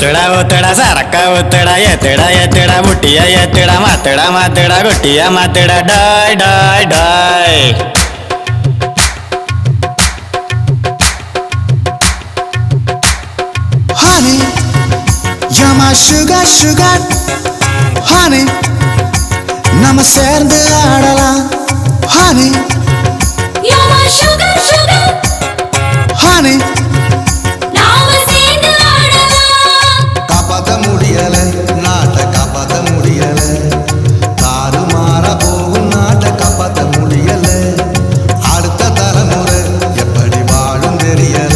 ஒத்தடா ஒத்தடா சரக்கா ஒத்தடா எத்தடா எத்தடா முட்டியா எத்தடா மாத்தடா மாத்தடா குட்டியா மாத்தடா டாய் டாய் டாய். Honey, you're my sugar sugar. Honey, நம்ம சேர்ந்து ஆடலாம். Honey, you're my sugar sugar. Honey, நாம சேர்ந்து ஆடலாம். காப்பாத்த முடியல நாட்ட காப்பாத்த முடியல, தாறுமாற போகும் நாட்ட காப்பாத்த முடியல, அடுத்த தலைமுறை எப்படி வாழும் தெரியல,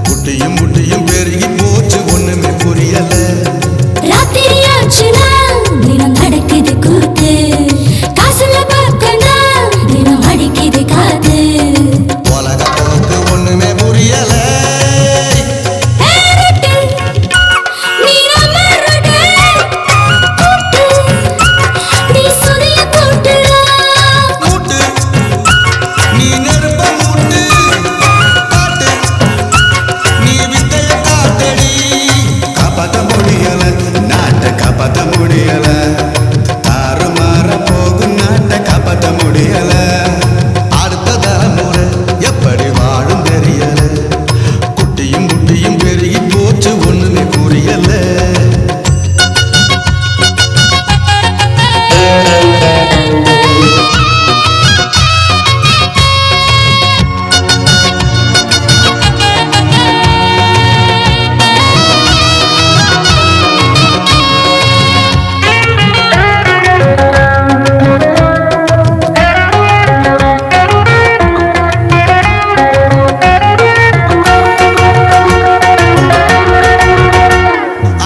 குட்டியும் முட்டியும் பெருகி போச்சு ஒண்ணுமே புரியல. ராத்திரியாச்சுனா தினம் நடக்குது கூத்து, காசுல பக்கம்னா தினம் அடிக்குது காத்து. உலக போக்கு ஒண்ணுமே புரியல. நீ நம்ம ரொட்டு, நீ சுதிய கூட்டுடா. மூட்டு நீ நெருப்ப மூட்டு, காட்டு நீ வித்தைய காட்டடி. காப்பாத்த முடியல நாட்டை காப்பாத்த முடியல, தாறுமாற போகும் நாட்டை காப்பாத்த முடியல, அடுத்த தலைமுறை எப்படி வாழும் தெரியல, குட்டியும் குட்டியும் பெருகி போச்சு ஒண்ணுமே புரியல.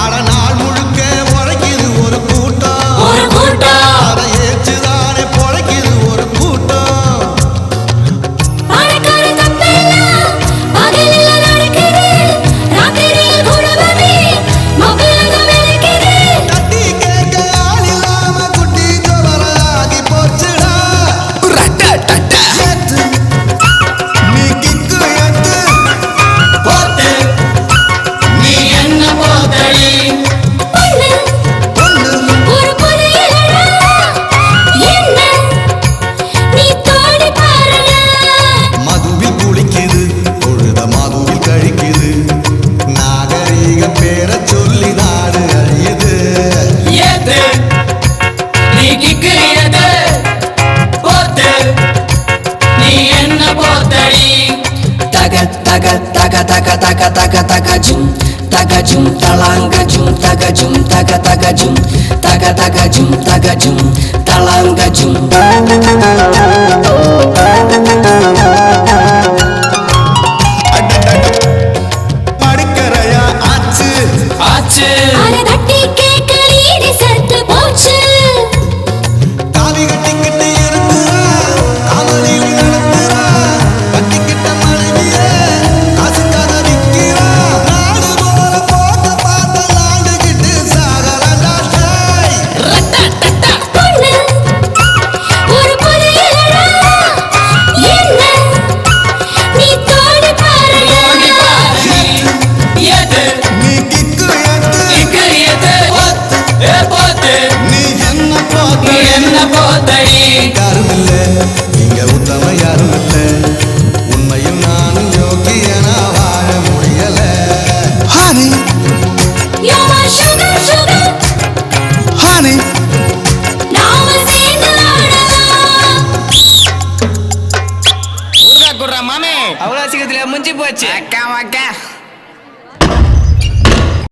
அட நாள் முழுக்க உழைக்குது ஒரு கூட்டம், ஒரு கூட்டம் அதை ஏற்றுதானே பொழைக்குது ஒரு கூட்டம். பணக்கார தப்பெல்லாம் பகலில நடக்குது, ராத்திரியில் குடும்பமே மொபைல்ல மிதக்குது. தட்டி கேட்க ஆள் இல்லாம குட்டி ஜோவராகி போச்சுடா. ஏத்து, நீ கிக்கு ஏத்து, போத்து, நீ என்ன போத்தடி பொண்ணு பொண்ணு ஒரு புதையலடா, என்ன நீ தோடி பாருடா. மதுவில் குளிக்குது பொழுத மதுவில் கழிக்குது, நாகரீக பேரை சொல்லி நாடு அழியுது. ஏத்து நீ கிக்கு ஏத்து போத்து நீ என்ன போத்தடி. Taga taga taga taga taga taga taga jum talanga jum taga jum taga jum talanga jum. படுக்கறையா ஆச்சு ஆச்சு அரை தட்டி கேட்கலீடி சத்து போச்சு. தாவி கட்டிக்கிட்டு இருக்கிறா, காதலில் நடத்துறா, கட்டிக்கிட்ட மனைவிய காசுக்காக விக்கிறா, நாடு போல போட்ட பார்த்த நாண்டுகிட்டு சாகலடா டாய். பொண்ணு ஒரு புதையலடா, என்ன நீ தோடி பாருடா. ஏத்து நீ கிக்கு ஏத்து, கிக்கு ஏத்து ஏ போத்து நீ என்ன நீ போத்த. என்ன போத்தடி. யாரும் இல்ல இங்க உத்தம யாரும் இல்ல, உண்மையும் நானும் யோகியனா வாழ முடியல. Honey, You're my sugar sugar. honey, நாம சேர்ந்து ஆடலாம். ஊர்கா குடுறா மாமே அவ்வளோ சீக்கிரத்தில் முடிஞ்சு போச்சு. அக்கா அக்கா